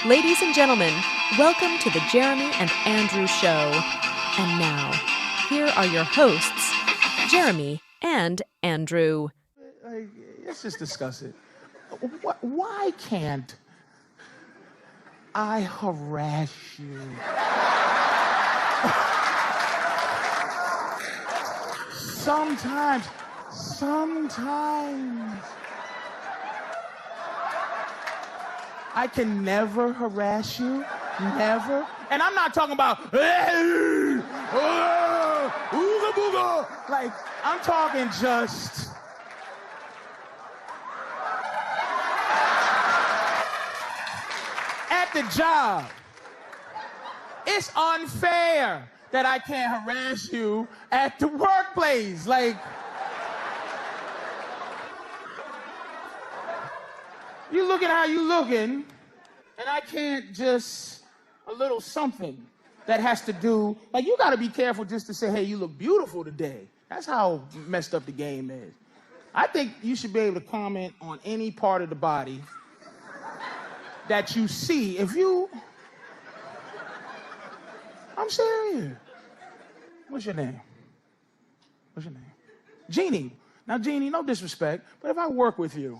Ladies and gentlemen, welcome to the Jeremy and Andrew Show. And now, here are your hosts, Jeremy and Andrew. Let's just discuss it. Why can't I harass you? Sometimes. I can never harass you, never. And I'm not talking about, ooga booga. Like, I'm talking just, at the job. It's unfair that I can't harass you at the workplace. Like, you looking how you looking, and I can't just a little something that has to do, like, you gotta be careful just to say, hey, you look beautiful today. That's how messed up the game is. I think you should be able to comment on any part of the body that you see. I'm serious. What's your name? Jeannie. Now, Jeannie, no disrespect, but if I work with you,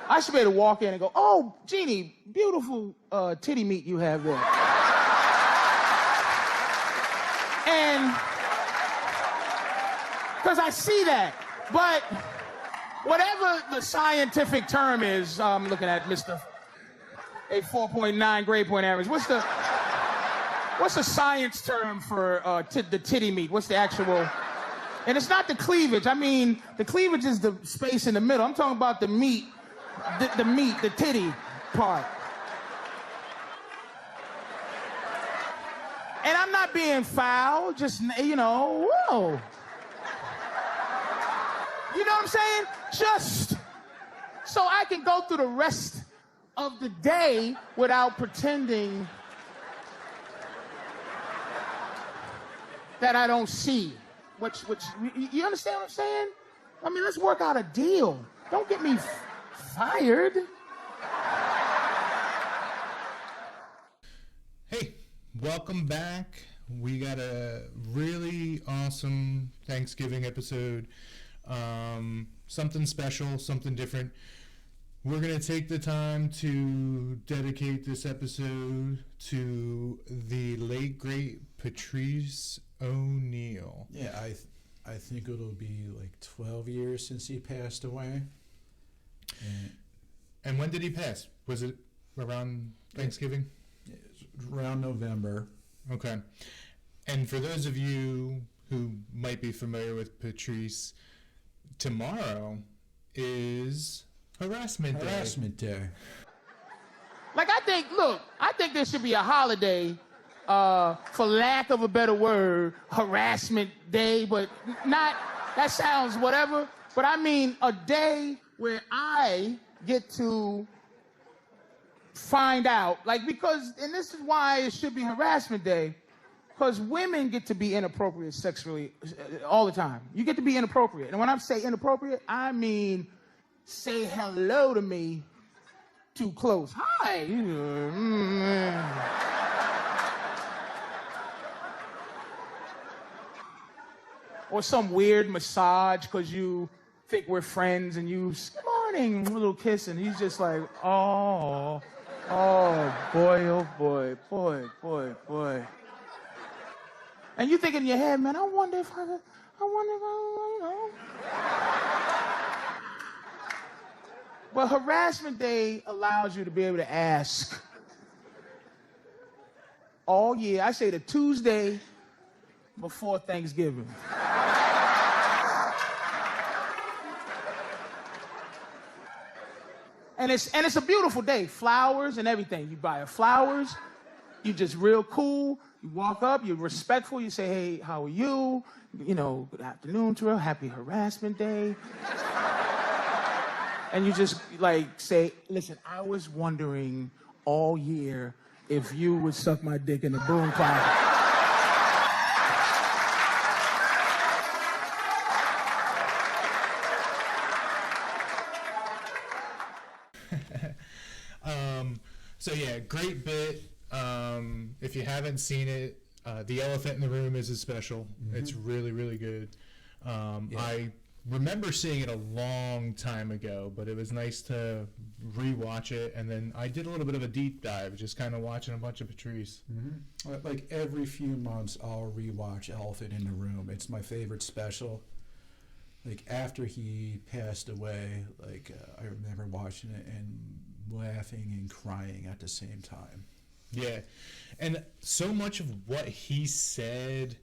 I should be able to walk in and go, oh, Jeannie, beautiful titty meat you have there. And, because I see that. But whatever the scientific term is, I'm looking at Mr. A 4.9 grade point average. What's the science term for the titty meat? What's the actual? And it's not the cleavage. I mean, the cleavage is the space in the middle. I'm talking about the meat. The meat, the titty part. And I'm not being foul, just, whoa. You know what I'm saying? Just so I can go through the rest of the day without pretending that I don't see. Which, you understand what I'm saying? I mean, let's work out a deal. Don't get me fired. Hey, welcome back. We got a really awesome Thanksgiving episode. Something special, something different. We're going to take the time to dedicate this episode to the late, great Patrice O'Neal. Yeah, I think it'll be like 12 years since he passed away. And when did he pass? Was it around Thanksgiving? Around November. Okay. And for those of you who might be familiar with Patrice, tomorrow is Harassment Day. Like, I think there should be a holiday, for lack of a better word, Harassment Day, but not, that sounds whatever, but I mean a day where I get to find out, like, because, and this is why it should be Harassment Day, because women get to be inappropriate sexually all the time. You get to be inappropriate. And when I say inappropriate, I mean say hello to me too close. Hi. Or some weird massage because you think we're friends and you, good morning, a little kiss, and he's just like, oh boy. And you think in your head, man, I wonder if I, you know. But Harassment Day allows you to be able to ask all year. I say the Tuesday before Thanksgiving. And it's a beautiful day. Flowers and everything. You buy her flowers. You just real cool. You walk up. You're respectful. You say, hey, how are you? You know, good afternoon to her. Happy Harassment Day. And you just, like, say, listen, I was wondering all year if you would suck my dick in the broom closet. So yeah, great bit. If you haven't seen it, The Elephant in the Room is a special. Mm-hmm. It's really, really good. I remember seeing it a long time ago, but it was nice to rewatch it. And then I did a little bit of a deep dive, just kind of watching a bunch of Patrice. Mm-hmm. Like every few months, I'll rewatch Elephant in the Room. It's my favorite special. Like after he passed away, like I remember watching it and laughing and crying at the same time. Yeah, and so much of what he said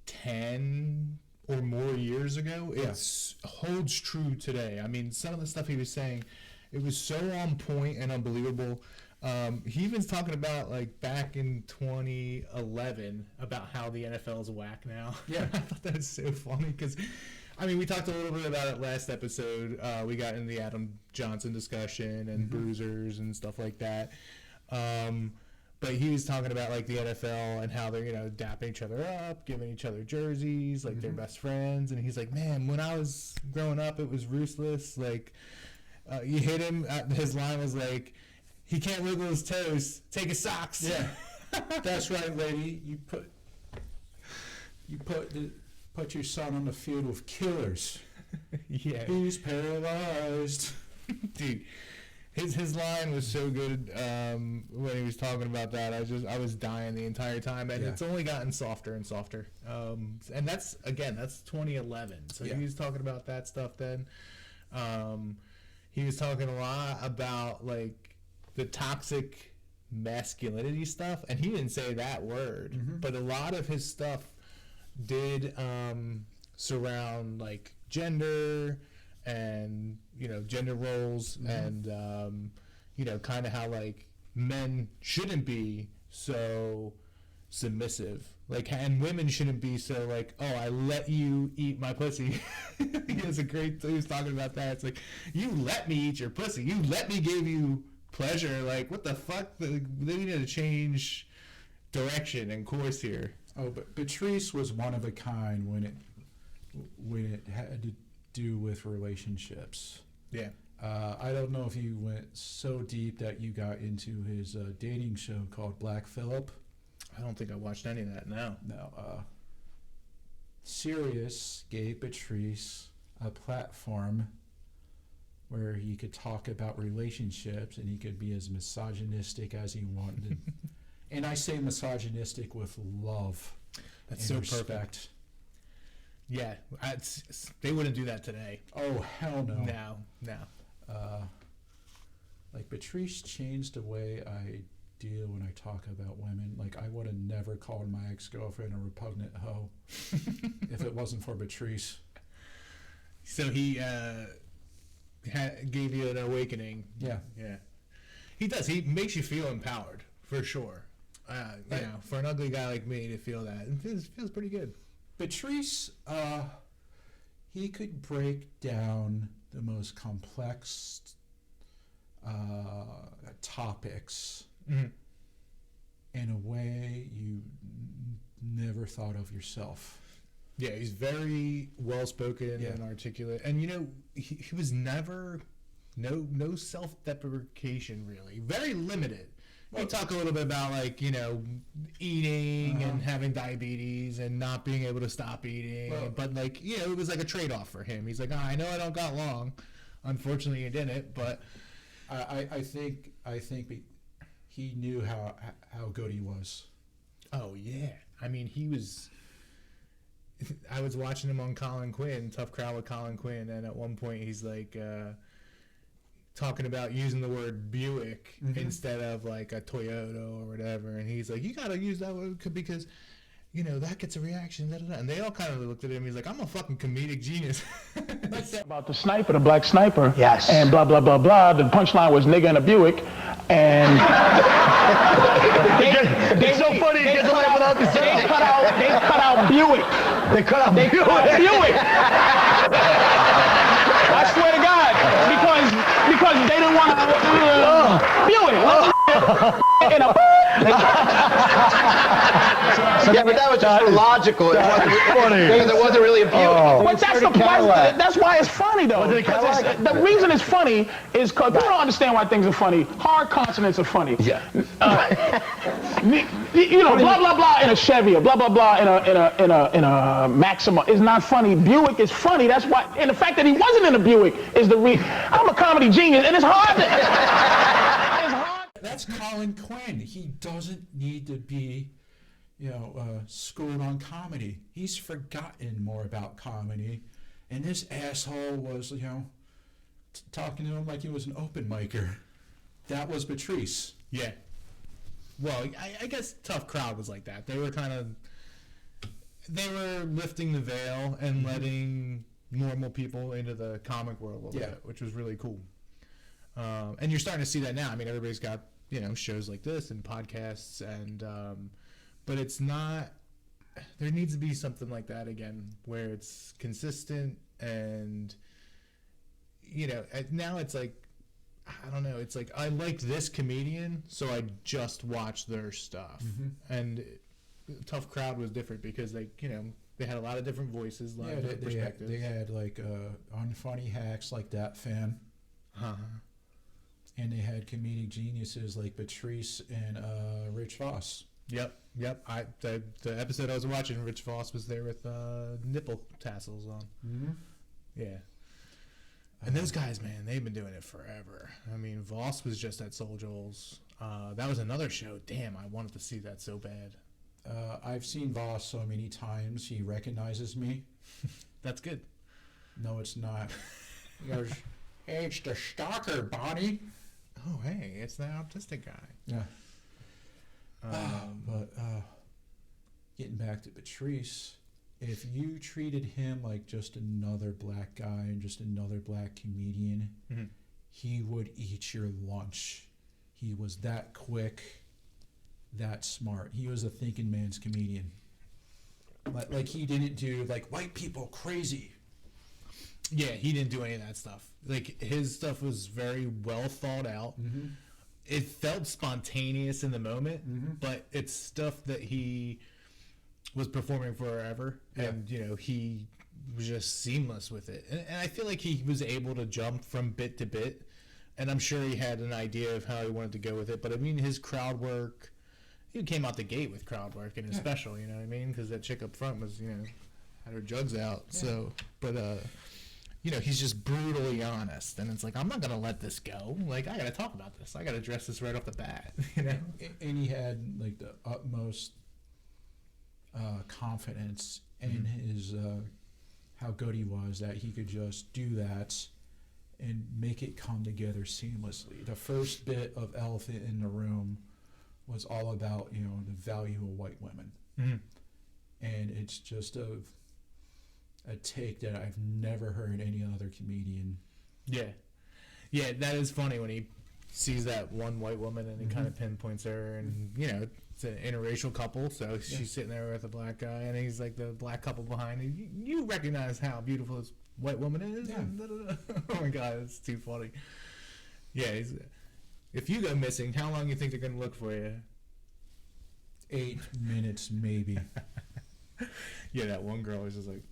10 or more years ago, it holds true today. I mean, some of the stuff he was saying, it was so on point and unbelievable. He even's talking about, like, back in 2011, about how the NFL is whack now. Yeah. I thought that was so funny, because, I mean, we talked a little bit about it last episode. We got in the Adam Johnson discussion and bruisers and stuff like that. But he was talking about, like, the NFL and how they're, you know, dapping each other up, giving each other jerseys, like they're best friends. And he's like, man, when I was growing up, it was ruthless. Like, you hit him, his line was like, he can't wiggle his toes, take his socks. Yeah, that's right, lady. You put your son on the field with killers. Yeah, he's paralyzed. Dude, his line was so good when he was talking about that. I was dying the entire time, and it's only gotten softer and softer. And that's 2011. So he was talking about that stuff then. He was talking a lot about, like, the toxic masculinity stuff, and he didn't say that word, but a lot of his stuff did surround, like, gender and, you know, gender roles and, you know, kind of how, like, men shouldn't be so submissive, like, and women shouldn't be so, like, oh, I let you eat my pussy. He was talking about that. It's like, you let me eat your pussy. You let me give you pleasure. Like, what the fuck? They needed to change direction and course here. Oh, but Patrice was one of a kind when it had to do with relationships. Yeah. I don't know if you went so deep that you got into his dating show called Black Phillip. I don't think I watched any of that. No. Sirius gave Patrice a platform where he could talk about relationships and he could be as misogynistic as he wanted. And I say misogynistic with love. That's so respect. Perfect. Yeah, they wouldn't do that today. Oh, hell no. No. Like, Patrice changed the way I deal when I talk about women. Like, I would have never called my ex-girlfriend a repugnant hoe if it wasn't for Patrice. So he gave you an awakening. Yeah. He does. He makes you feel empowered, for sure. You know, for an ugly guy like me to feel that, it feels pretty good. Patrice, he could break down the most complex topics in a way you never thought of yourself. Yeah, he's very well-spoken and articulate. And, you know, he was never, no self-deprecation, really. Very limited. We talk a little bit about, like, you know, eating and having diabetes and not being able to stop eating. But, like, you know, it was like a trade-off for him. He's like, I know I don't got long. Unfortunately, he didn't, but... I think he knew how good he was. Oh, yeah. I mean, he was... I was watching him on Colin Quinn, Tough Crowd with Colin Quinn, and at one point he's like talking about using the word Buick instead of like a Toyota or whatever, and he's like, you gotta use that word because, you know, that gets a reaction, and they all kind of looked at him. He's like, I'm a fucking comedic genius. About the sniper, the black sniper. Yes. And blah, blah, blah, blah. The punchline was nigga in a Buick. And It's so funny. They cut out Buick. They cut out Buick. I swear to God. Because they didn't want to Buick. In a yeah, but that was just logical. It wasn't really a Buick. That's why it's funny, though. Was it a Cadillac? The reason it's funny is because people don't understand why things are funny. Hard consonants are funny. Yeah. You know, blah blah blah in a Chevy, or blah blah blah in a Maxima is not funny. Buick is funny. That's why. And the fact that he wasn't in a Buick is the reason. I'm a comedy genius, and it's hard. It's hard. That's Colin Quinn. He doesn't need to be, schooled on comedy. He's forgotten more about comedy, and this asshole was, talking to him like he was an open micer. That was Patrice. Yeah. Well, I guess Tough Crowd was like that. They were lifting the veil and letting normal people into the comic world a little bit, which was really cool. And you're starting to see that now. I mean, everybody's got, shows like this and podcasts, and but it's not, there needs to be something like that again, where it's consistent and, now it's like, I don't know, it's like, I like this comedian, so I just watch their stuff. Mm-hmm. And Tough Crowd was different because they had a lot of different voices, a lot of different perspectives. They had like unfunny hacks like that fan. Uh-huh. And they had comedic geniuses like Patrice and Rich Voss. Yep. The episode I was watching, Rich Voss was there with nipple tassels on. Mm-hmm. Yeah. And those guys, man, they've been doing it forever. I mean, Voss was just at Soul Joel's. That was another show. Damn, I wanted to see that so bad. I've seen Voss so many times, he recognizes me. That's good. No, it's not. He goes, "Hey, it's the stalker, Bonnie." Oh, hey, it's the autistic guy. Yeah. But getting back to Patrice, if you treated him like just another black guy and just another black comedian, mm-hmm. he would eat your lunch. He was that quick, that smart. He was a thinking man's comedian. Like he didn't do like white people crazy. Yeah, he didn't do any of that stuff. Like, his stuff was very well thought out. Mm-hmm. It felt spontaneous in the moment, mm-hmm. but it's stuff that he was performing forever, and he was just seamless with it. And I feel like he was able to jump from bit to bit, and I'm sure he had an idea of how he wanted to go with it. But I mean, his crowd work, he came out the gate with crowd work in his special. You know what I mean? Because that chick up front was, had her jugs out. Yeah. So, but he's just brutally honest, and it's like, I'm not gonna let this go. Like, I gotta talk about this. I gotta address this right off the bat. And he had like the utmost confidence in mm-hmm. his how good he was, that he could just do that and make it come together seamlessly. The first bit of Elephant in the Room was all about the value of white women, mm-hmm. and it's just a take that I've never heard any other comedian. Yeah, that is funny when he sees that one white woman and he mm-hmm. kind of pinpoints her, and it's an interracial couple, so she's sitting there with a black guy, and he's like the black couple behind her. You recognize how beautiful this white woman is? Yeah. Oh my God, it's too funny. Yeah, if you go missing, how long you think they're gonna look for you? 8 minutes, maybe. Yeah, that one girl was just like,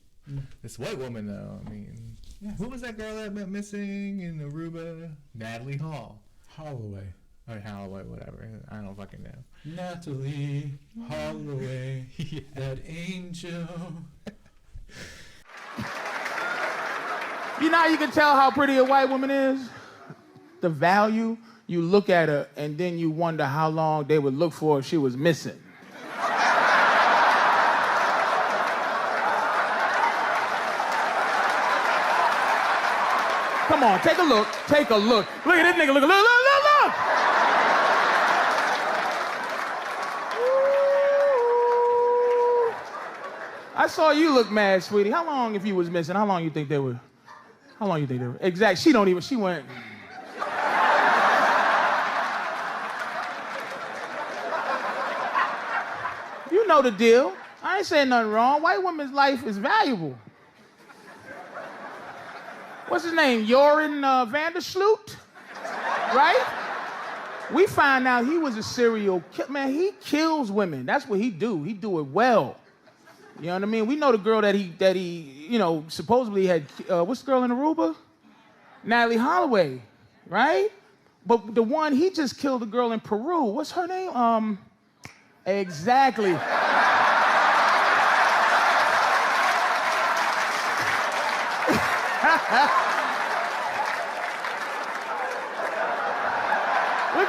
this white woman, though, I mean, who was that girl that went missing in Aruba? Natalie Holloway. Or Holloway, whatever. I don't fucking know. Natalie Holloway, that angel. You know how you can tell how pretty a white woman is? The value. You look at her, and then you wonder how long they would look for if she was missing. Come on, take a look. Take a look. Look at this nigga. Look. I saw you look mad, sweetie. How long, if you was missing, how long you think they were? Exact. She went. You know the deal. I ain't saying nothing wrong. White women's life is valuable. What's his name? Joran Vandersloot, right? We find out he was a serial killer. Man, he kills women. That's what he do. He do it well. You know what I mean? We know the girl that he supposedly had. What's the girl in Aruba? Natalie Holloway, right? But the one he just killed a girl in Peru. What's her name? Exactly. Look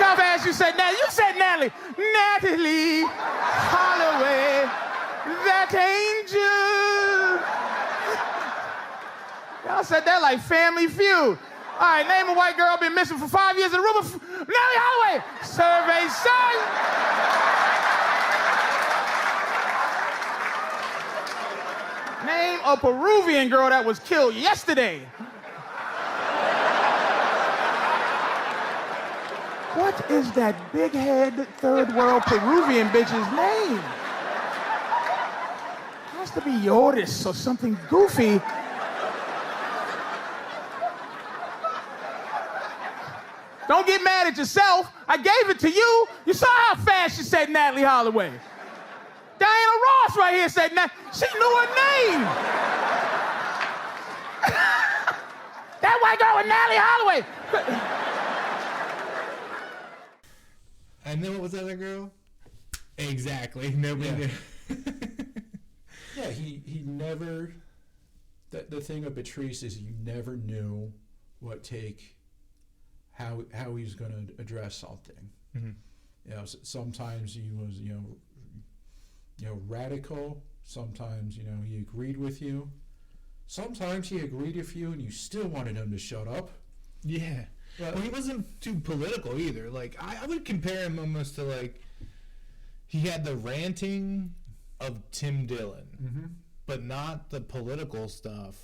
how fast you said Natalie. You said Natalie. Natalie Holloway, that angel. Y'all said that like Family Feud. All right, name a white girl been missing for 5 years in Aruba. Natalie Holloway. Survey says. Name a Peruvian girl that was killed yesterday. What is that big head third world Peruvian bitch's name? Has to be Yoris or something goofy. Don't get mad at yourself. I gave it to you. You saw how fast she said Natalie Holloway. Diana Ross right here said she knew her name. That white girl with Natalie Holloway. And then what was the other girl? Exactly. Nobody knew. Yeah, he never. The thing of Patrice is you never knew what take. How he was going to address something. Mm-hmm. You know, sometimes he was, radical. Sometimes, he agreed with you. Sometimes he agreed with you and you still wanted him to shut up. Yeah. Well, he wasn't too political either. Like, I would compare him almost to, like, he had the ranting of Tim Dillon, mm-hmm. but not the political stuff.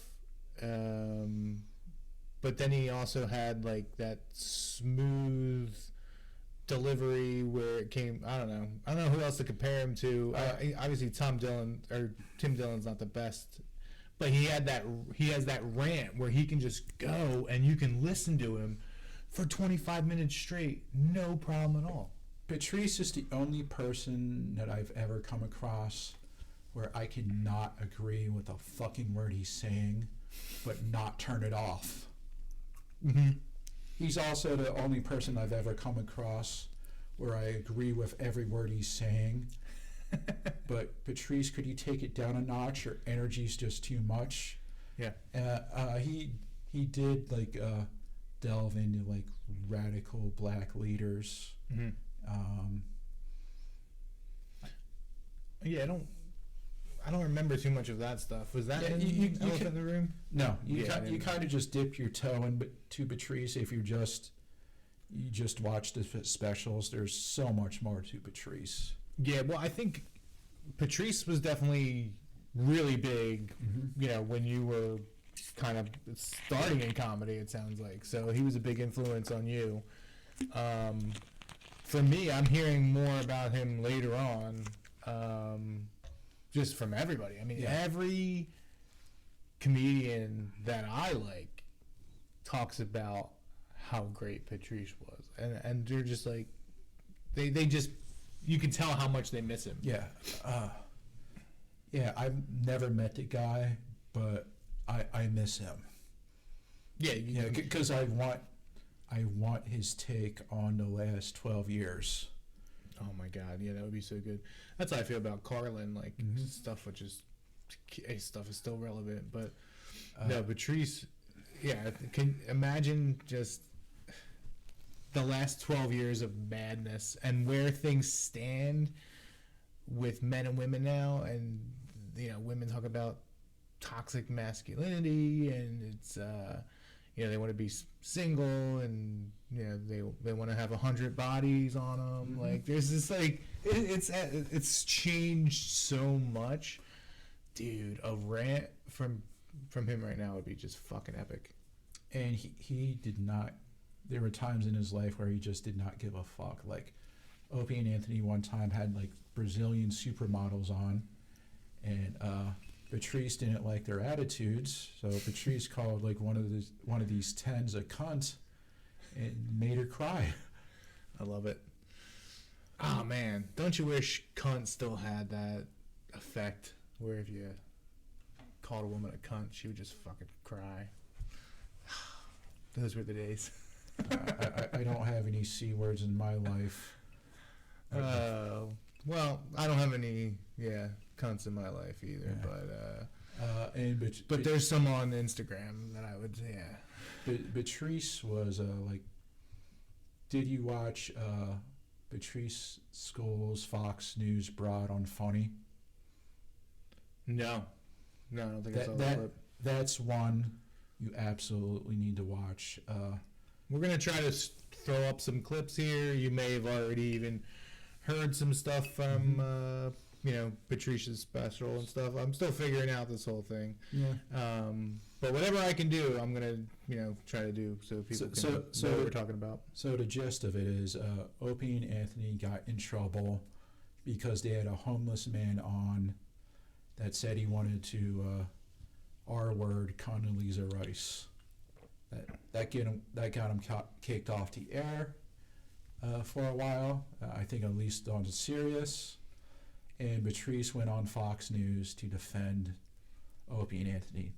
But then he also had like that smooth delivery where it came. I don't know who else to compare him to. Obviously, Tim Dillon's not the best, but he has that rant where he can just go and you can listen to him for 25 minutes straight, no problem at all. Patrice is the only person that I've ever come across where I cannot agree with a fucking word he's saying, but not turn it off. Mm-hmm. He's also the only person I've ever come across where I agree with every word he's saying. But Patrice, could you take it down a notch? Your energy's just too much. Yeah. He did like delve into like radical black leaders. Mm-hmm. Yeah, I don't remember too much of that stuff. Was that in Elephant in the Room? No, you kind of just dip your toe into Patrice if you just watch the specials. There's so much more to Patrice. Yeah, well, I think Patrice was definitely really big, Mm-hmm. When you were kind of starting in comedy, it sounds like. So he was a big influence on you. For me, I'm hearing more about him later on. Just from everybody. I mean, every comedian that I like talks about how great Patrice was. And they're just like, they just, you can tell how much they miss him. Yeah. I've never met the guy, but I miss him. Yeah. Because I want his take on the last 12 years. Oh my God, yeah, that would be so good. That's how I feel about Carlin. Like stuff is still relevant, but no, Patrice. Yeah, can imagine just the last 12 years of madness and where things stand with men and women now, and women talk about toxic masculinity, and it's they want to be single, and they want to have 100 bodies on them. Mm-hmm. Like there's this like it's changed so much, dude. A rant from him right now would be just fucking epic. And he did not. There were times in his life where he just did not give a fuck. Like Opie and Anthony one time had like Brazilian supermodels on, and Patrice didn't like their attitudes, so Patrice called like one of these tens a cunt and made her cry. I love it. Oh man, don't you wish cunt still had that effect where if you called a woman a cunt, she would just fucking cry. Those were the days. I don't have any C words in my life. Well, I don't have any cunts in my life either, but there's some on Instagram that I would Patrice was like. Did you watch Patrice Scholes Fox News broad on Funny? No, I don't think I saw that clip. That's one you absolutely need to watch. We're gonna try to throw up some clips here. You may have already even heard some stuff from Patricia's special and stuff. I'm still figuring out this whole thing. Yeah. But whatever I can do, I'm gonna try to do so people can know what we're talking about. So the gist of it is, Opie and Anthony got in trouble because they had a homeless man on that said he wanted to R-word Condoleezza Rice. That got him kicked off the air for a while. I think at least on Sirius. And Patrice went on Fox News to defend Opie and Anthony.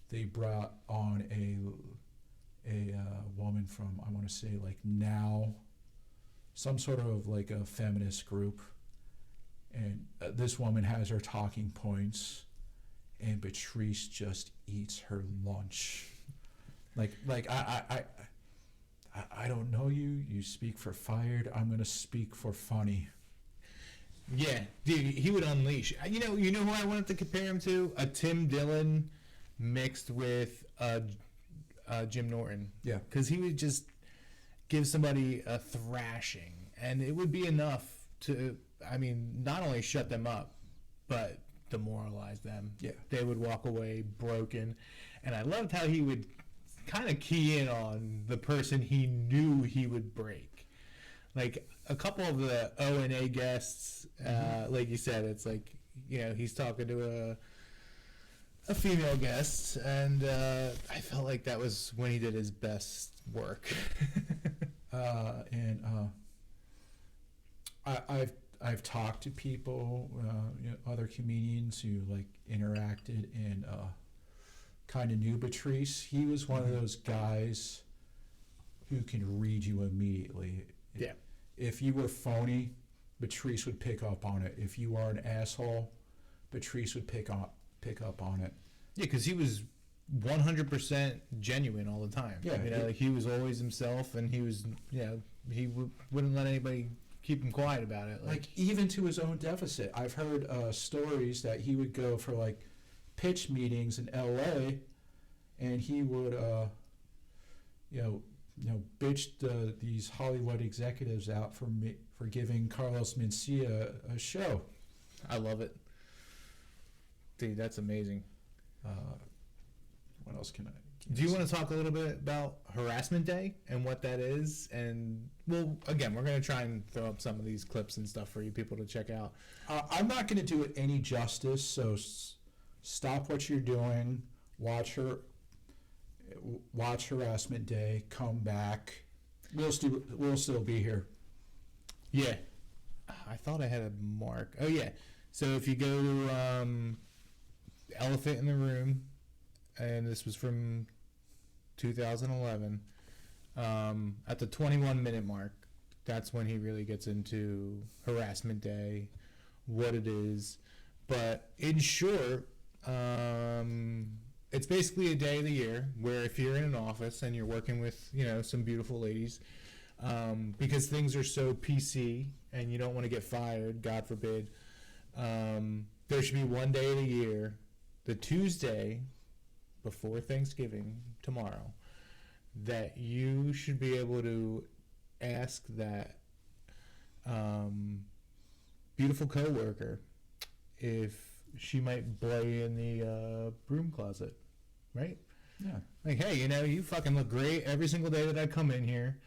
They brought on a woman from, I want to say, like Now, some sort of like a feminist group. And this woman has her talking points, and Patrice just eats her lunch. Like I don't know you. You speak for fired. I'm gonna speak for funny. Yeah, dude, he would unleash. You know who I wanted to compare him to? A Tim Dillon mixed with Jim Norton. Yeah, because he would just give somebody a thrashing, and it would be enough to, not only shut them up, but demoralize them. Yeah, they would walk away broken, and I loved how he would kind of key in on the person he knew he would break. Like a couple of the O&A guests, like you said, it's like, he's talking to a female guest, and I felt like that was when he did his best work. I've talked to people, other comedians who like interacted and kind of knew Patrice. He was one of those guys who can read you immediately. Yeah. If you were phony, Patrice would pick up on it. If you are an asshole, Patrice would pick up on it. Yeah, because he was 100% genuine all the time. Yeah. Like he was always himself, and he was, he wouldn't let anybody keep him quiet about it. Like even to his own deficit. I've heard stories that he would go for like pitch meetings in L.A. and he would, bitch these Hollywood executives out for giving Carlos Mencia a show. I love it, dude. That's amazing. What else can I? Do you want to talk a little bit about Harassment Day and what that is? And well, again, we're going to try and throw up some of these clips and stuff for you people to check out. I'm not going to do it any justice, so stop what you're doing. Watch Harassment Day. Come back. We'll still be here. Yeah, I thought I had a mark. Oh yeah. So if you go to Elephant in the Room, and this was from 2011, at the 21-minute mark, that's when he really gets into Harassment Day, what it is. But in short, it's basically a day of the year where if you're in an office and you're working with, some beautiful ladies, because things are so PC and you don't want to get fired, God forbid, there should be one day of the year, the Tuesday before Thanksgiving, tomorrow, that you should be able to ask that beautiful coworker if she might blow you in the broom closet, right? Yeah. Like, hey, you fucking look great every single day that I come in here.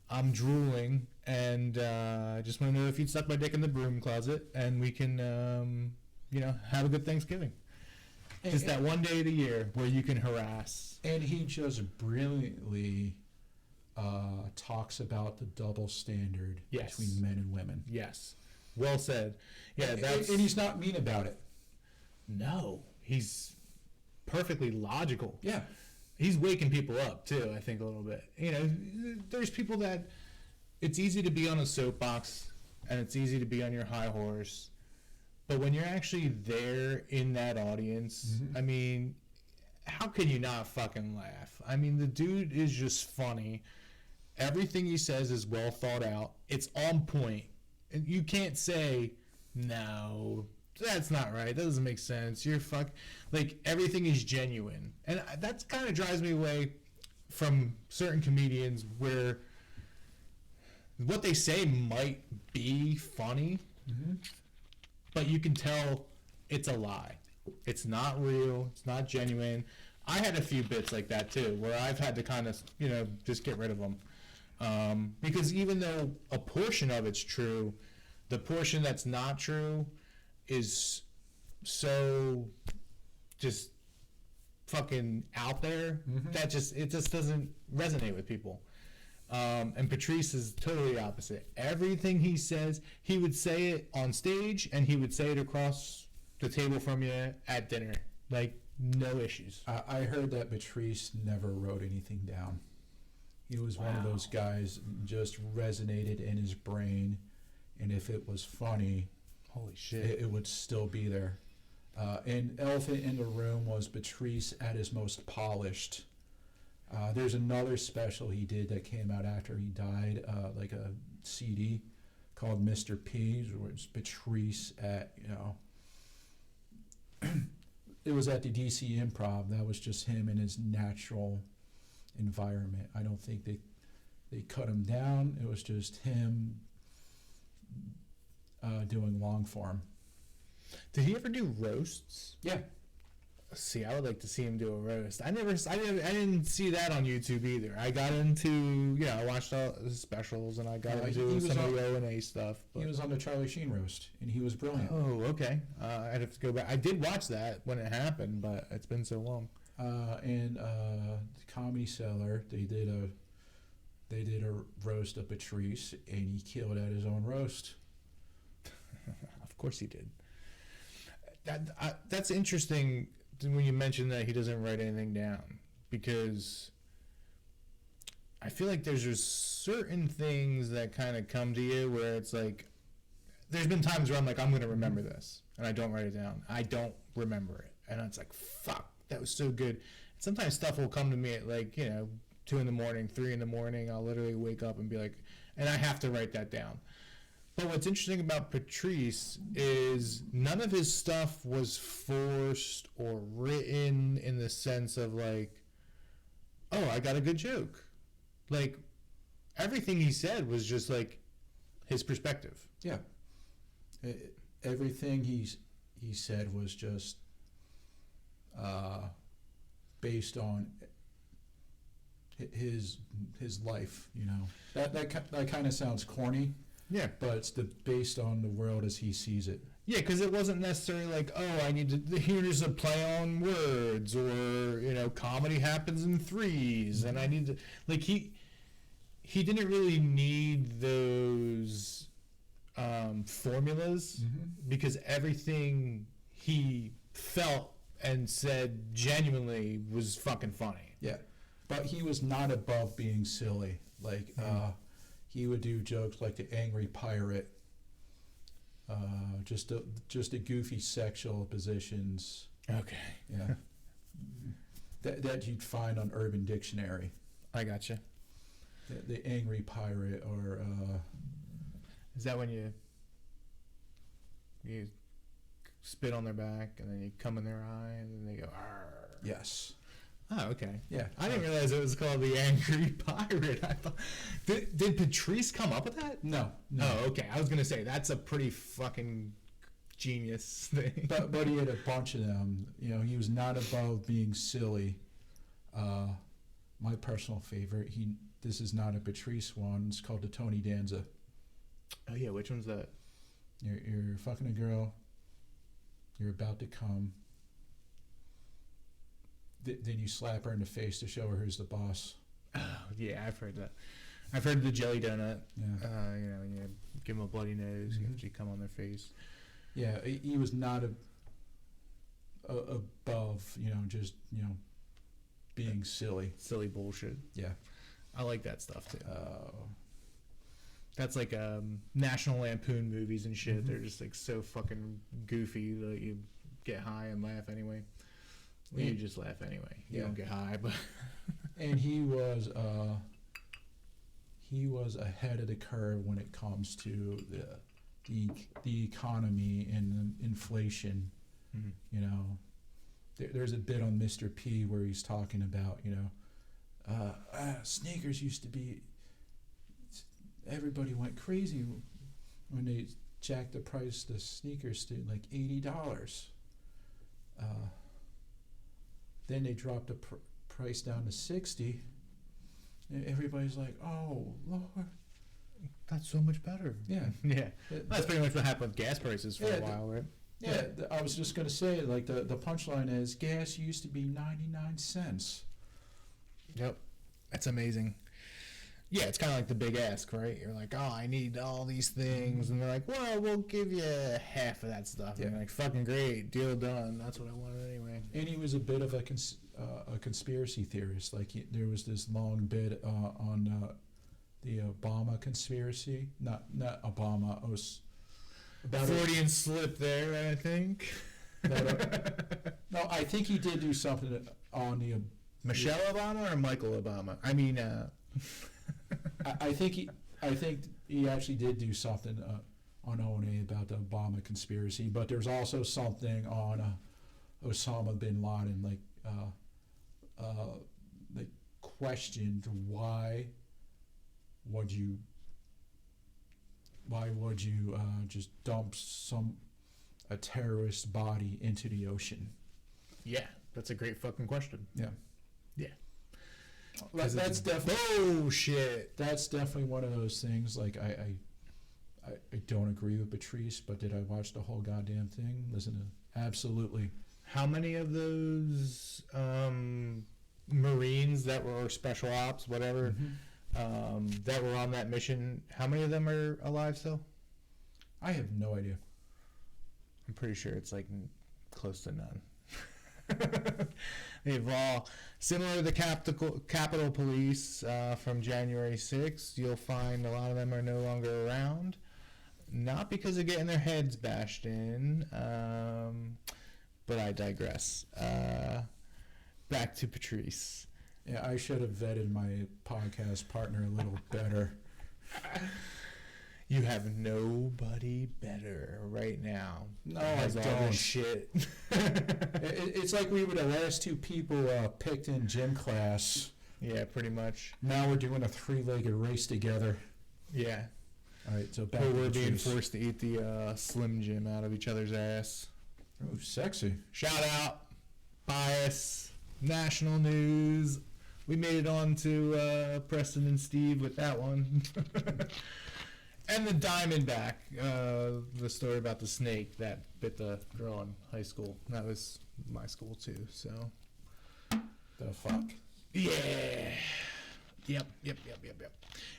I'm drooling, and I just want to know if you'd suck my dick in the broom closet, and we can, have a good Thanksgiving. Just that one day of the year where you can harass. And he just brilliantly talks about the double standard between men and women. Yes. Well said. Yeah, and he's not mean about it. No, he's perfectly logical. Yeah. He's waking people up too, I think, a little bit. You know, there's people that it's easy to be on a soapbox and it's easy to be on your high horse, but when you're actually there in that audience, I mean, how can you not fucking laugh? I mean, the dude is just funny. Everything he says is well thought out. It's on point. And you can't say, no, that's not right. That doesn't make sense. Like, everything is genuine. And that kind of drives me away from certain comedians where what they say might be funny, but you can tell it's a lie. It's not real. It's not genuine. I had a few bits like that too, where I've had to kind of, just get rid of them. Because even though a portion of it's true, the portion that's not true is so just fucking out there that it just doesn't resonate with people. And Patrice is totally the opposite. Everything he says, he would say it on stage and he would say it across the table from you at dinner. Like, no issues. I heard that Patrice never wrote anything down. He was one of those guys just resonated in his brain, and if it was funny, Holy shit. it would still be there. And Elephant in the Room was Patrice at his most polished. There's another special he did that came out after he died, like a CD called Mr. P, where it's Patrice at, it was at the DC Improv. That was just him in his natural environment. I don't think they cut him down. It was just him doing long form. Did he ever do roasts? Yeah. See, I would like to see him do a roast. I didn't see that on YouTube either. I got into, I watched all his specials and I got into some of the O&A stuff. But. He was on the Charlie Sheen roast and he was brilliant. Oh, okay. I'd have to go back. I did watch that when it happened, but it's been so long. And the Comedy Cellar, they did a roast of Patrice and he killed at his own roast. Of course he did. That's interesting when you mention that he doesn't write anything down, because I feel like there's just certain things that kind of come to you where it's like, there's been times where I'm like, I'm going to remember this, and I don't write it down. I don't remember it. And it's like, fuck, that was so good. Sometimes stuff will come to me at 2 a.m, 3 a.m. I'll literally wake up and be like, and I have to write that down. But what's interesting about Patrice is none of his stuff was forced or written in the sense of like, oh, I got a good joke. Like, everything he said was just like his perspective. Yeah. Everything he said was just based on his life, That kind of sounds corny. Yeah. But it's based on the world as he sees it. Yeah, because it wasn't necessarily like, oh, I need to, here's a play on words, or, comedy happens in threes, and I need to, like, he didn't really need those formulas, because everything he felt and said genuinely was fucking funny. Yeah. But he was not above being silly. Like, he would do jokes like the angry pirate, just a goofy sexual positions. Okay. Yeah. that you'd find on Urban Dictionary. I gotcha. The angry pirate, or is that when you spit on their back and then you come in their eye and then they go, arr? Yes. Oh, okay. Yeah. I didn't realize it was called the Angry Pirate. I thought, did Patrice come up with that? No. Oh, okay. I was gonna say that's a pretty fucking genius thing. But he had a bunch of them. He was not above being silly. My personal favorite. This is not a Patrice one. It's called the Tony Danza. Oh yeah, which one's that? You're fucking a girl. You're about to come. Then you slap her in the face to show her who's the boss. Oh, yeah, I've heard that. I've heard the jelly donut. Yeah. You give them a bloody nose, you come on their face. Yeah, he was not above, just being silly. Silly bullshit. Yeah. I like that stuff too. That's like National Lampoon movies and shit. They're just like so fucking goofy that you get high and laugh anyway. Well, you just laugh anyway. You don't get high, but and he was ahead of the curve when it comes to the economy and inflation. There's a bit on Mr. P where he's talking about sneakers used to be, everybody went crazy when they jacked the price of the sneakers to like $80. Then they dropped the price down to $60, and everybody's like, "Oh Lord, that's so much better." Yeah, yeah. That's pretty much what happened with gas prices for a while, right? Yeah, I was just gonna say, like the punchline is, gas used to be 99 cents. Yep, that's amazing. Yeah, it's kind of like the big ask, right? You're like, oh, I need all these things, and they're like, well, we'll give you half of that stuff. And you're like, fucking great, deal done. That's what I wanted anyway. And he was a bit of a conspiracy theorist. Like there was this long bit on the Obama conspiracy, not Obama. About Freudian slip there, I think. No, I think he did do something on the Michelle Obama or Michael Obama. I mean. I think he actually did do something on O&A about the Obama conspiracy, but there's also something on Osama bin Laden, like questioned why would you just dump a terrorist body into the ocean? Yeah, that's a great fucking question. Yeah. Yeah. That's definitely bullshit. That's definitely one of those things. Like I don't agree with Patrice, but did I watch the whole goddamn thing? Listen to absolutely. How many of those Marines that were, or special ops, whatever, that were on that mission? How many of them are alive still? I have no idea. I'm pretty sure it's like close to none. They've all, similar to the Capitol Police from January 6th, you'll find a lot of them are no longer around. Not because of getting their heads bashed in, but I digress. Back to Patrice. Yeah, I should have vetted my podcast partner a little better. You have nobody better right now. No, I don't. Shit. It's like we were the last two people picked in gym class. Yeah, pretty much. Now we're doing a 3-legged race together. Yeah. All right, so back or to we're being Patrice. forced to eat the Slim Jim out of each other's ass. Oh, sexy. Shout out, bias, national news. We made it on to Preston and Steve with that one. And the Diamondback, the story about the snake that bit the girl in high school. That was my school too, so. The fuck? Yeah. Yep.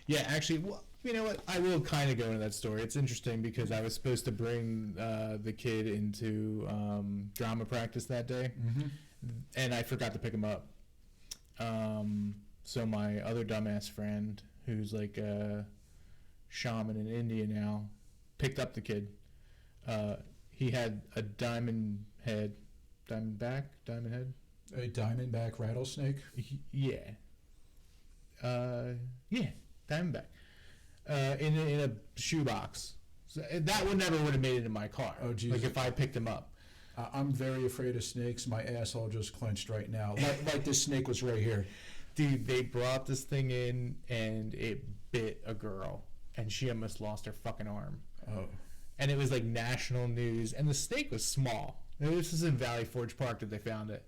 Yeah, actually, well, you know what? I will kind of go into that story. It's interesting because I was supposed to bring the kid into drama practice that day, and I forgot to pick him up. So my other dumbass friend, who's like shaman in India now, picked up the kid. He had a diamond head. A diamondback rattlesnake? Yeah. Diamondback. In a shoebox. So that would have made it in my car. Oh, Jesus. Like if I picked him up. I'm very afraid of snakes. My asshole just clenched right now. Like this snake was right here. Dude, they brought this thing in and it bit a girl. And she almost lost her fucking arm. Oh. And it was like national news. And the snake was small. This is in Valley Forge Park that they found it.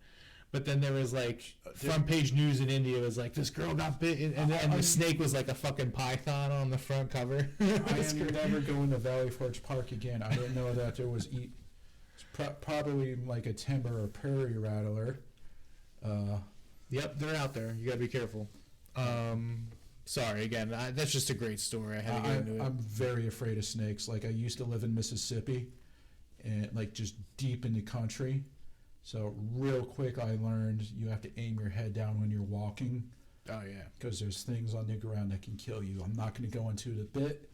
But then there was like front page news in India was like, this girl got bit. And the snake was like a fucking python on the front cover. I am never going to Valley Forge Park again. I didn't know that there was probably like a timber or prairie rattler. Yep, they're out there. You got to be careful. Sorry, again, that's just a great story. I had to get into it. I'm very afraid of snakes. Like, I used to live in Mississippi, and like just deep in the country. So real quick, I learned you have to aim your head down when you're walking. Oh yeah. Because there's things on the ground that can kill you. I'm not going to go into it a bit,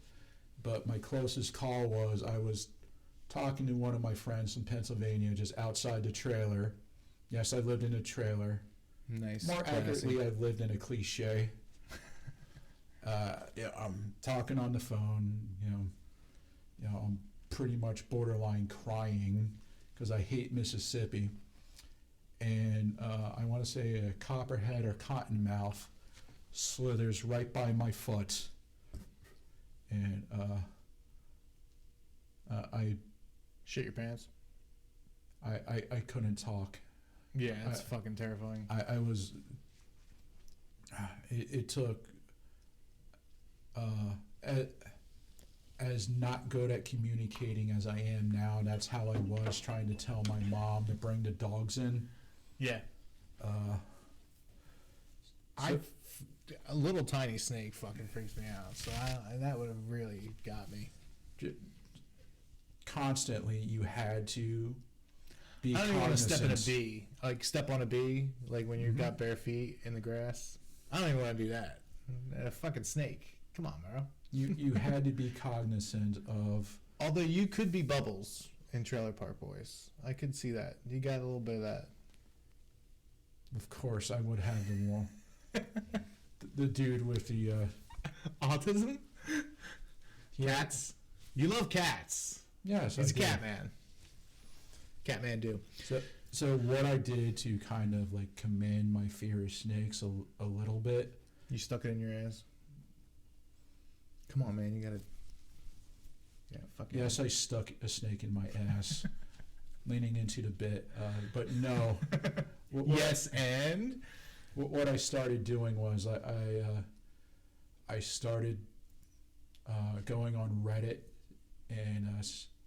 but my closest call was I was talking to one of my friends from Pennsylvania just outside the trailer. Yes, I lived in a trailer. Nice. More classy. accurately, I've lived in a cliche. Yeah, I'm talking on the phone. I'm pretty much borderline crying because I hate Mississippi. And I want to say a copperhead or cottonmouth slithers right by my foot, and I Shit your pants. I couldn't talk. Yeah, it's fucking terrifying. I was. It took. As not good at communicating as I am now, that's how I was trying to tell my mom to bring the dogs in. Yeah. So- A little tiny snake fucking freaks me out. So that would have really got me. Constantly, you had to be I don't even want to step in a cognizant. bee. Like step on a bee, like when you've got bare feet in the grass. I don't even want to do that. A fucking snake. Come on, bro. You had to be cognizant of. Although you could be Bubbles in Trailer Park Boys. I could see that. You got a little bit of that. Of course, I would have the one. The dude with the Autism? Cats? You love cats. yes, He's I a do. cat man. Cat man do. So what I did to kind of like command my fear of snakes a little bit. You stuck it in your ass? Come on, man. You gotta. Yeah, fuck it. Yes, I stuck a snake in my ass, leaning into the bit. But no. Yes, and What I started doing was I started going on Reddit and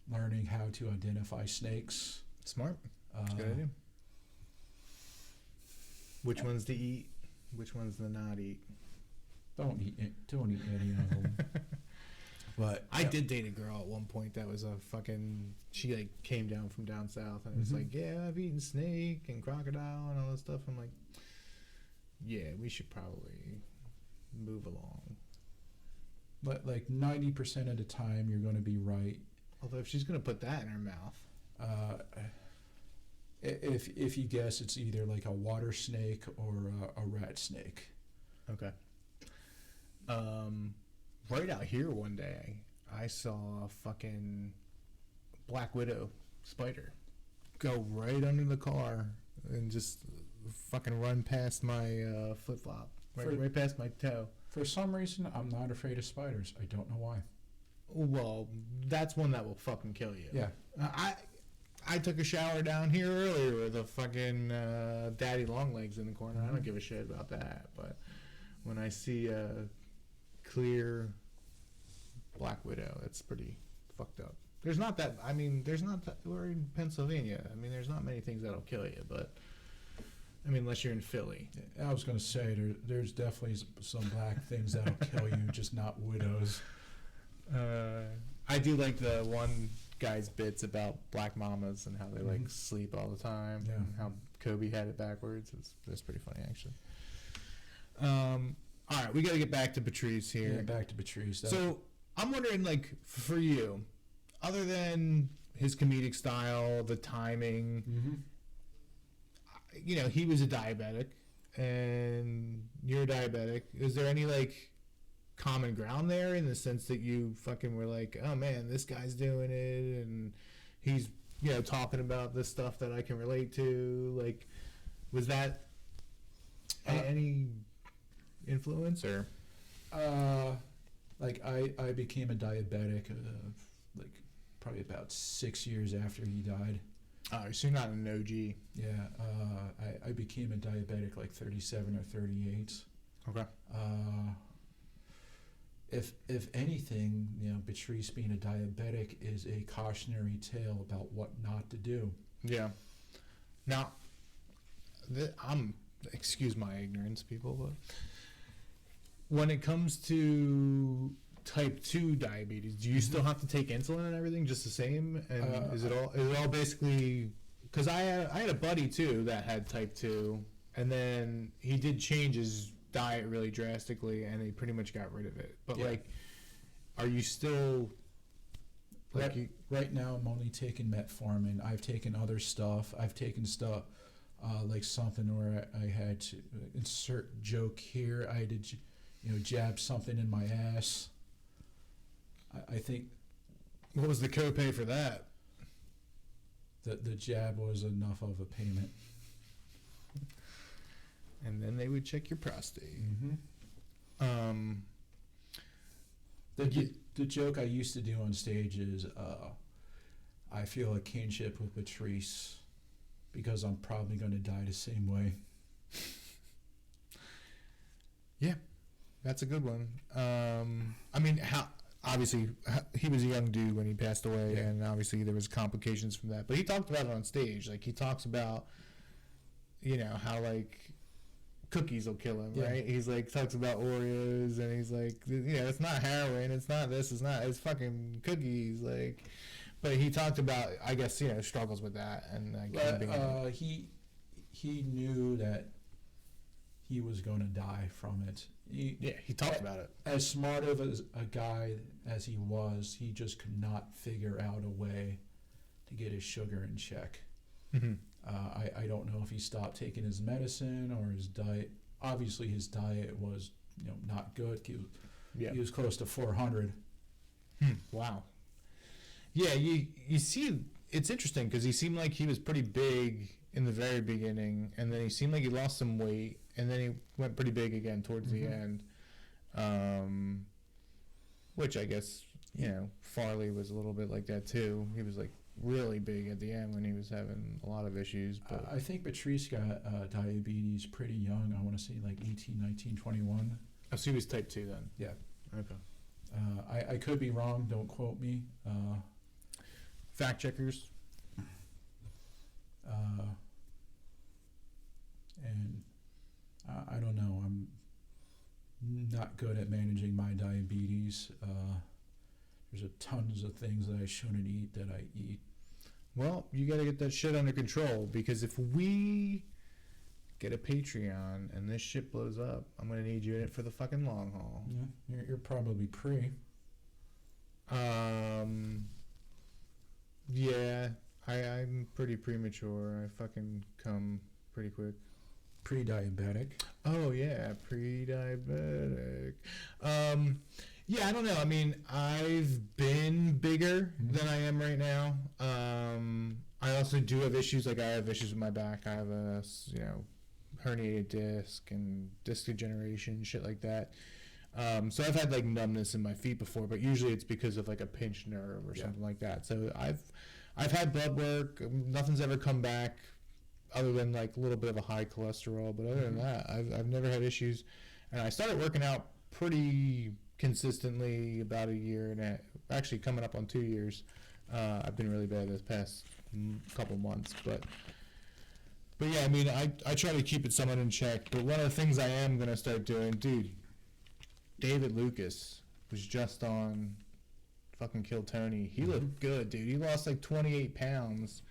learning how to identify snakes. smart. Good idea. Which ones to eat? Which ones to not eat? Don't eat any of them. But I did date a girl at one point that was a fucking. She like came down from down south and it was like, yeah, I've eaten snake and crocodile and all this stuff. I'm like, yeah, we should probably move along. But like 90% of the time, you're going to be right. Although if she's gonna put that in her mouth, If you guess, it's either like a water snake or a rat snake. okay. Right out here one day, I saw a fucking black widow spider go right under the car and just fucking run past my flip flop, right past my toe. For some reason, I'm not afraid of spiders. I don't know why. Well, that's one that will fucking kill you. Yeah. I took a shower down here earlier with a fucking daddy long legs in the corner. I don't give a shit about that. But when I see a clear black widow, it's pretty fucked up. There's not that. I mean, there's not that. We're in Pennsylvania. I mean, there's not many things that'll kill you. But I mean, unless you're in Philly. I was going to say there's definitely some black things that'll kill you, just not widows. I do like the one guy's bits about black mamas and how they like sleep all the time, Yeah. and how Kobe had it backwards. It's pretty funny actually. All right, we got to get back to Patrice here. Yeah, back to Patrice. So I'm wondering, like, for you, other than his comedic style, the timing, you know, he was a diabetic, and you're a diabetic. Is there any like common ground there in the sense that you fucking were like, oh man, this guy's doing it and he's, you know, talking about this stuff that I can relate to? Like, was that any influence or? Like I became a diabetic like probably about 6 years after he died. Oh, so you're not an OG. Yeah, I became a diabetic like 37 or 38. Okay. If anything, you know, Patrice being a diabetic is a cautionary tale about what not to do. Yeah. Now, excuse my ignorance, people, but when it comes to type 2 diabetes, do you still have to take insulin and everything just the same? And is it all basically because I had a buddy too that had type 2, and then he did change his diet really drastically, and he pretty much got rid of it. But like, are you still like right now? I'm only taking metformin. I've taken other stuff. I've taken stuff like something where I had to insert joke here. I had to, jab something in my ass. I think. What was the copay for that? The jab was enough of a payment. And then they would check your prostate. Mm-hmm. The joke I used to do on stage is I feel a kinship with Patrice because I'm probably going to die the same way. Yeah, that's a good one. I mean, obviously he was a young dude when he passed away, and obviously there was complications from that. But he talked about it on stage. Like, he talks about, how like cookies will kill him, right? He's like, talks about Oreos, and he's like, it's not heroin, it's not this, it's fucking cookies, like. But he talked about, I guess, struggles with that, and like, he knew that he was going to die from it. He talked about it. As smart of a guy as he was, he just could not figure out a way to get his sugar in check. Mm-hmm. I don't know if he stopped taking his medicine or his diet. Obviously, his diet was not good. He was close to 400. Wow. Yeah, you see, it's interesting because he seemed like he was pretty big in the very beginning, and then he seemed like he lost some weight, and then he went pretty big again towards the end. Which I guess, Farley was a little bit like that too. He was like really big at the end when he was having a lot of issues. But I think Patrice got diabetes pretty young. I want to say like 18, 19, 21. Oh, so he was type 2 then? Yeah. Okay. I could be wrong. Don't quote me. Fact checkers. And I don't know. I'm not good at managing my diabetes. There's tons of things that I shouldn't eat that I eat. Well, you got to get that shit under control, because if we get a Patreon and this shit blows up, I'm going to need you in it for the fucking long haul. Yeah, you're probably pre. Yeah, I'm pretty premature. I fucking come pretty quick. Pre-diabetic. Oh, yeah, pre-diabetic. Yeah, I don't know. I mean, I've been bigger than I am right now. I also do have issues. Like, I have issues with my back. I have a, herniated disc and disc degeneration, shit like that. So I've had, like, numbness in my feet before, but usually it's because of, like, a pinched nerve or something like that. So I've had blood work. Nothing's ever come back other than, like, a little bit of a high cholesterol. But other than that, I've never had issues. And I started working out pretty consistently about a year, and actually coming up on 2 years. I've been really bad this past couple months, but yeah, I mean, I try to keep it somewhat in check. But one of the things I am gonna start doing, dude, David Lucas was just on fucking Kill Tony. He looked good, dude. He lost like 28 pounds,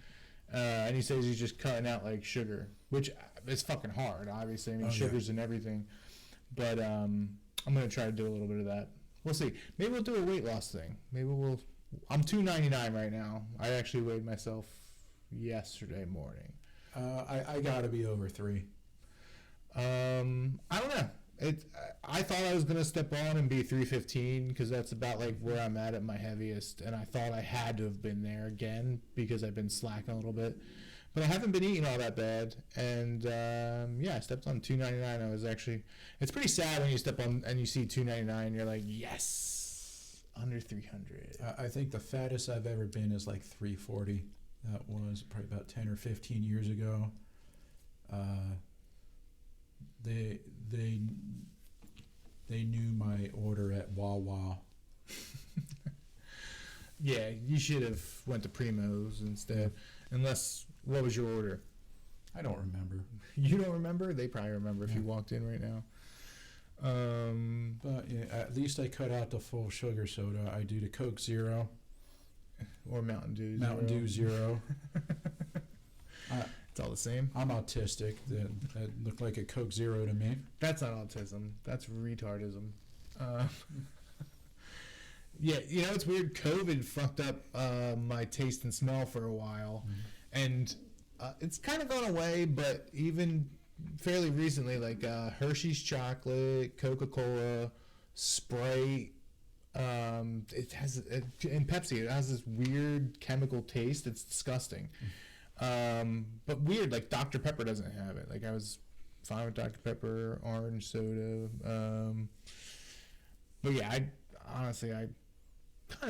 and he says he's just cutting out like sugar, which is fucking hard. Obviously, I mean, sugar's in everything, but I'm going to try to do a little bit of that. We'll see. Maybe we'll do a weight loss thing. I'm 299 right now. I actually weighed myself yesterday morning. I got to be over 3. I don't know. I thought I was going to step on and be 315 because that's about like where I'm at my heaviest. And I thought I had to have been there again because I've been slacking a little bit. But I haven't been eating all that bad, and I stepped on 299. I was actually, it's pretty sad when you step on and you see 299. You're like, yes, under 300. I think the fattest I've ever been is like 340. That was probably about 10 or 15 years ago. They knew my order at Wawa. Yeah, you should have went to Primo's instead, unless. What was your order? I don't remember. You don't remember? They probably remember if you walked in right now. But yeah, at least I cut out the full sugar soda. I do the Coke Zero. Or Mountain Dew. Mountain Dew Zero. It's all the same. I'm autistic. That looked like a Coke Zero to me. That's not autism. That's retardism. Yeah, it's weird. COVID fucked up my taste and smell for a while, and it's kind of gone away. But even fairly recently, like Hershey's chocolate, Coca-Cola, Sprite, it has and Pepsi. It has this weird chemical taste. It's disgusting. But weird. Like Dr. Pepper doesn't have it. Like I was fine with Dr. Pepper, orange soda. But yeah, I kind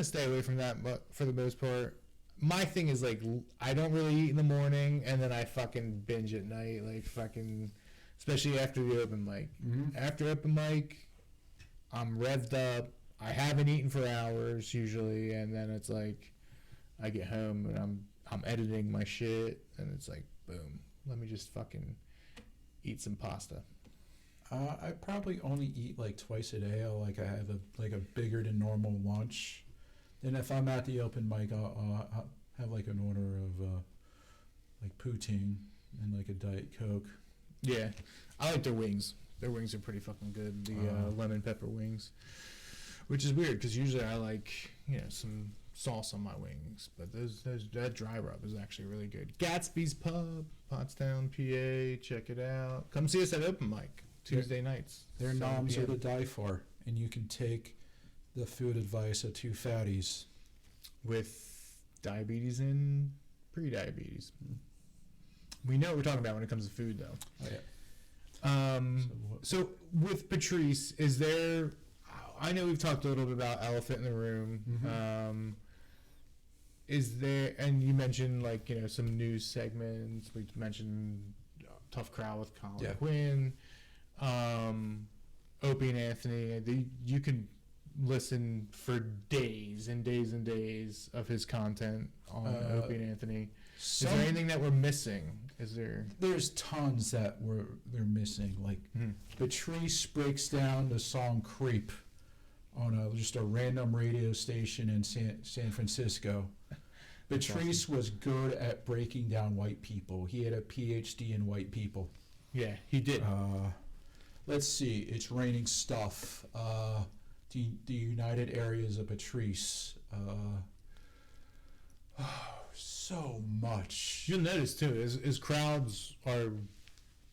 of stay away from that, but for the most part, my thing is like I don't really eat in the morning, and then I fucking binge at night, like fucking, especially after the open mic. After open mic, I'm revved up. I haven't eaten for hours usually, and then it's like I get home and I'm editing my shit, and it's like boom, let me just fucking eat some pasta. I probably only eat like twice a day. I have a bigger than normal lunch. Then if I'm at the open mic, I'll have like an order of like poutine and like a Diet Coke. Yeah, I like their wings. Their wings are pretty fucking good. The lemon pepper wings, which is weird because usually I like some sauce on my wings, but that dry rub is actually really good. Gatsby's Pub, Pottstown, PA. Check it out. Come see us at open mic Tuesday nights. Their 7 noms p.m. are to die for, and you can take the food advice of two fatties with diabetes and pre-diabetes. We know what we're talking about when it comes to food, though. Oh, yeah. So with Patrice, is there? I know we've talked a little bit about elephant in the room. Is there? And you mentioned like some news segments. We mentioned Tough Crowd with Colin Quinn, Opie and Anthony. You can listen for days and days and days of his content on Opie and Anthony. Is there anything that we're missing? Is there? There's tons that they're missing. Like Patrice breaks down the song "Creep" on just a random radio station in San Francisco. Patrice was good at breaking down white people. He had a PhD in white people. Yeah, he did. Let's see. It's raining stuff. The United Areas of Patrice. So much. You'll notice too, his crowds are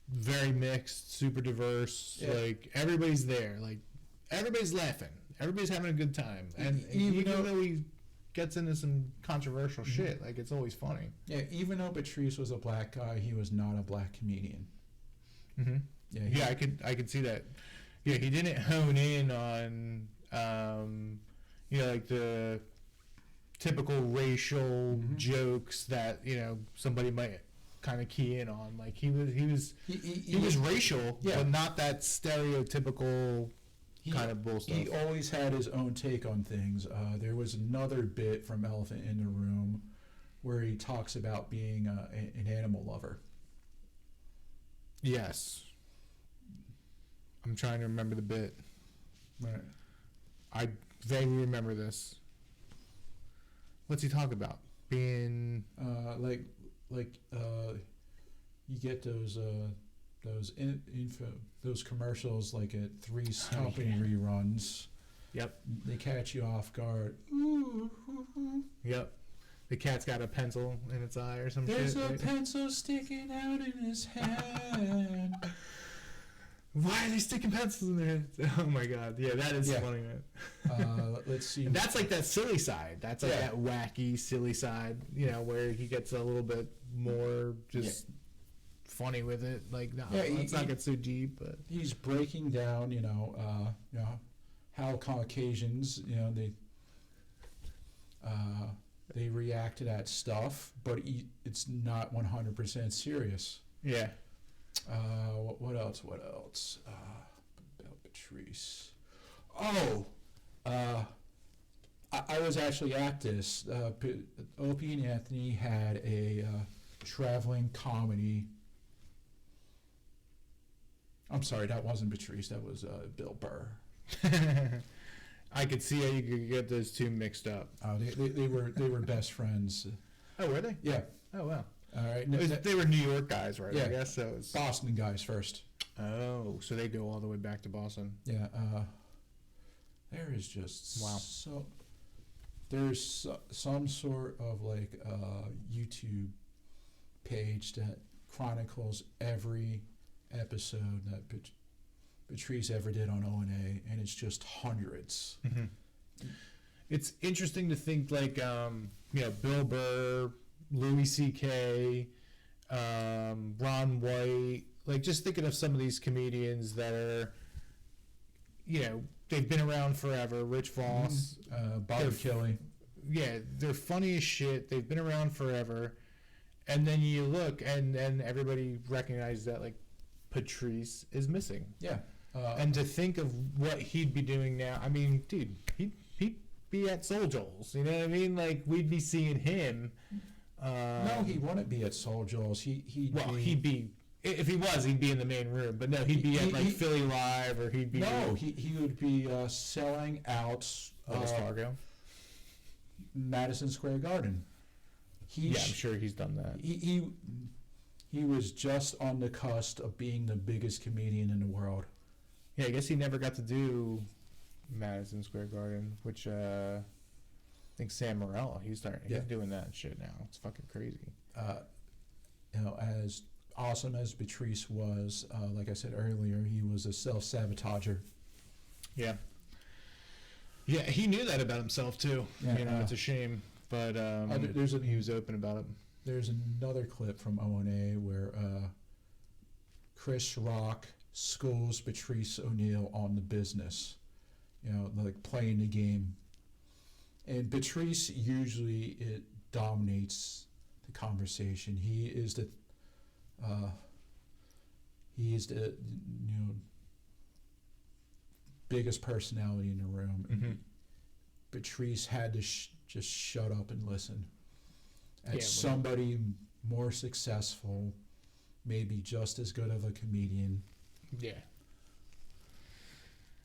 very mixed, super diverse. Yeah. Like everybody's there. Like everybody's laughing. Everybody's having a good time. And even though he gets into some controversial shit, like it's always funny. Yeah, even though Patrice was a black guy, he was not a black comedian. Yeah, I could see that. Yeah, he didn't hone in on like the typical racial jokes that somebody might kind of key in on. Like he was racial, but not that stereotypical kind of bull stuff. He always had his own take on things. There was another bit from Elephant in the Room where he talks about being an animal lover. Yes. I'm trying to remember the bit. Right. I vaguely remember this. What's he talk about? Being you get those commercials like at Three's Company reruns. Yep. They catch you off guard. Yep. The cat's got a pencil in its eye or some There's shit. There's a pencil sticking out in his hand. Why are they sticking pencils in their heads? Oh my god. Yeah, that is funny, man. Let's see. And that's like that silly side. That's like that wacky, silly side, where he gets a little bit more just funny with it. Like, let's not get so deep. But he's breaking down, how Caucasians, they react to that stuff, but it's not 100% serious. Yeah. What else? About Patrice. Oh, I was actually at this. Opie and Anthony had a traveling comedy. I'm sorry, that wasn't Patrice. That was Bill Burr. I could see how you could get those two mixed up. They were best friends. Oh, were they? Yeah. Oh, wow. All right. They were New York guys, right? Yeah. I guess so. It's Boston guys first. Oh, so they go all the way back to Boston. Yeah. There is just Wow. so. There's some sort of like YouTube page that chronicles every episode that Patrice ever did on O&A, and it's just hundreds. Mm-hmm. It's interesting to think like Bill Burr, Louis C.K., Ron White, like just thinking of some of these comedians that are, they've been around forever. Rich Voss, Bob Kelly. Yeah, they're funny as shit. They've been around forever. And then you look, and everybody recognizes that, like, Patrice is missing. Yeah. And to think of what he'd be doing now, I mean, dude, he'd be at Soul Joel's. You know what I mean? Like, we'd be seeing him. No, he wouldn't be at Soul Joel's. He'd be... If he was, he'd be in the main room. But no, he'd be at, like, Philly Live, or he'd be... No, he would be selling out... Wells Fargo? Madison Square Garden. I'm sure he's done that. He was just on the cusp of being the biggest comedian in the world. Yeah, I guess he never got to do Madison Square Garden, which I think Sam Morril, he's doing that shit now. It's fucking crazy. As awesome as Patrice was, like I said earlier, he was a self-sabotager. Yeah. Yeah, he knew that about himself too. Yeah, it's a shame, but he was open about it. There's another clip from O&A where Chris Rock schools Patrice O'Neal on the business, like playing the game. And Patrice usually dominates the conversation. He is the biggest personality in the room. Mm-hmm. Patrice had to just shut up and listen. Somebody more successful, maybe just as good of a comedian. Yeah.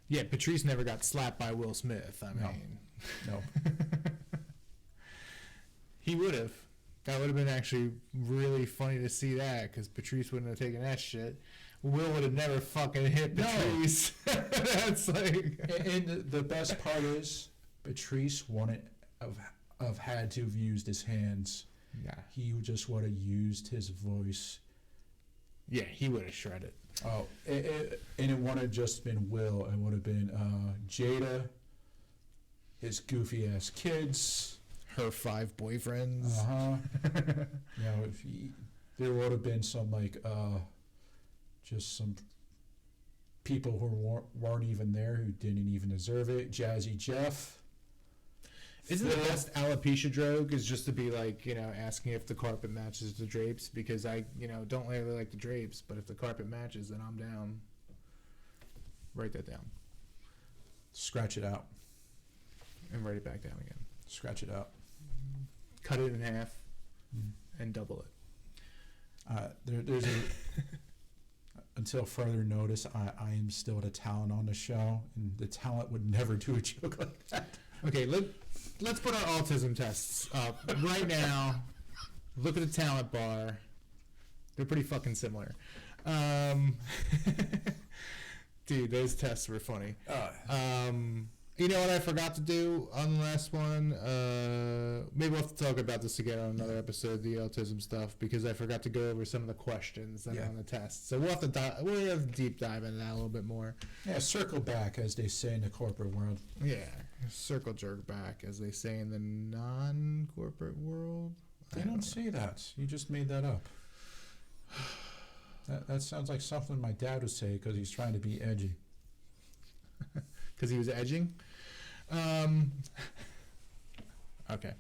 Yeah, Patrice never got slapped by Will Smith. I mean, no. He would have. That would have been actually really funny to see that, because Patrice wouldn't have taken that shit. Will would have never fucking hit Patrice. No. That's like. And the best part is, Patrice wouldn't have had to have used his hands. Yeah. He just would have used his voice. Yeah, he would have shredded. Oh, and it wouldn't have just been Will. It would have been Jada, his goofy ass kids, her 5 boyfriends. There would have been some just some people who weren't even there, who didn't even deserve it. Jazzy Jeff. Isn't the best alopecia joke is just to be like, asking if the carpet matches the drapes, because I, don't really like the drapes, but if the carpet matches, then I'm down. Write that down. Scratch it out. And write it back down again. Scratch it out. Cut it in half and double it. There's until further notice, I am still the talent on the show, and the talent would never do a joke like that. Okay, let's put our autism tests up right now. Look at the talent bar. They're pretty fucking similar. Dude, those tests were funny. You know what I forgot to do on the last one? Maybe we'll have to talk about this again on another episode, the autism stuff, because I forgot to go over some of the questions that are on the test. So we'll have to deep dive into that a little bit more. Yeah, circle back, as they say in the corporate world. Yeah, circle jerk back, as they say in the non-corporate world. They don't say that. You just made that up. That sounds like something my dad would say because he's trying to be edgy. Because he was edging? Okay.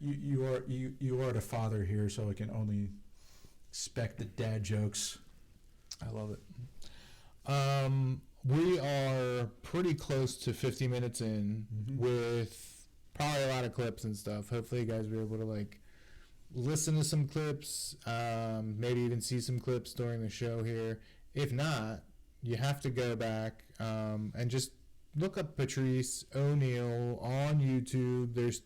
You are the father here, so I can only expect the dad jokes. I love it. We are pretty close to 50 minutes in with probably a lot of clips and stuff. Hopefully you guys were able to listen to some clips, maybe even see some clips during the show here. If not, you have to go back and just look up Patrice O'Neal on YouTube.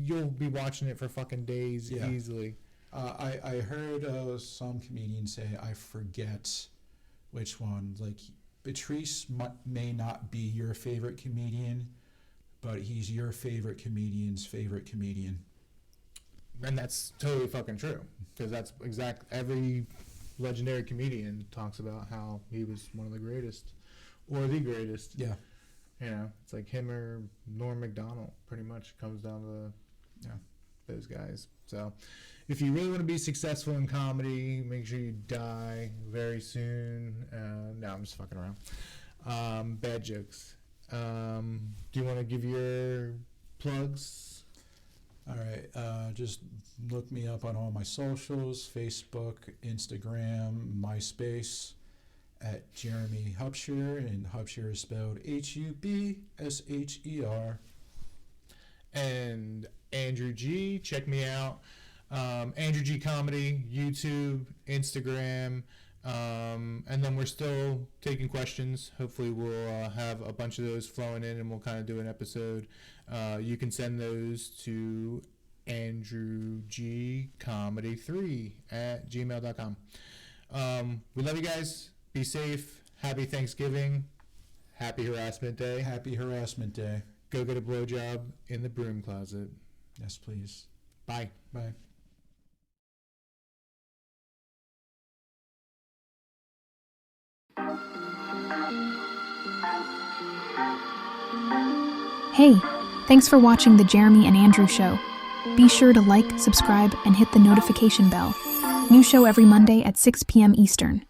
You'll be watching it for fucking days easily. I heard some comedians say, I forget which one. Like, Patrice may not be your favorite comedian, but he's your favorite comedian's favorite comedian. And that's totally fucking true, because that's every legendary comedian talks about how he was one of the greatest, or the greatest. Yeah. It's like him or Norm Macdonald, pretty much comes down to those guys. So if you really want to be successful in comedy, make sure you die very soon. No, I'm just fucking around. Bad jokes. Do you want to give your plugs? All right. Just look me up on all my socials, Facebook, Instagram, MySpace, at Jeremy Hubsher, and Hubsher is spelled Hubsher. And Andrew G, check me out. Andrew G Comedy, YouTube, Instagram, and then we're still taking questions. Hopefully we'll have a bunch of those flowing in, and we'll kind of do an episode. You can send those to andrewgcomedy3@gmail.com. We love you guys. Be safe. Happy Thanksgiving. Happy Harassment Day. Happy Harassment Day. Go get a blowjob in the broom closet. Yes, please. Bye. Bye. Hey, thanks for watching The Jeremy and Andrew Show. Be sure to like, subscribe, and hit the notification bell. New show every Monday at 6 p.m. Eastern.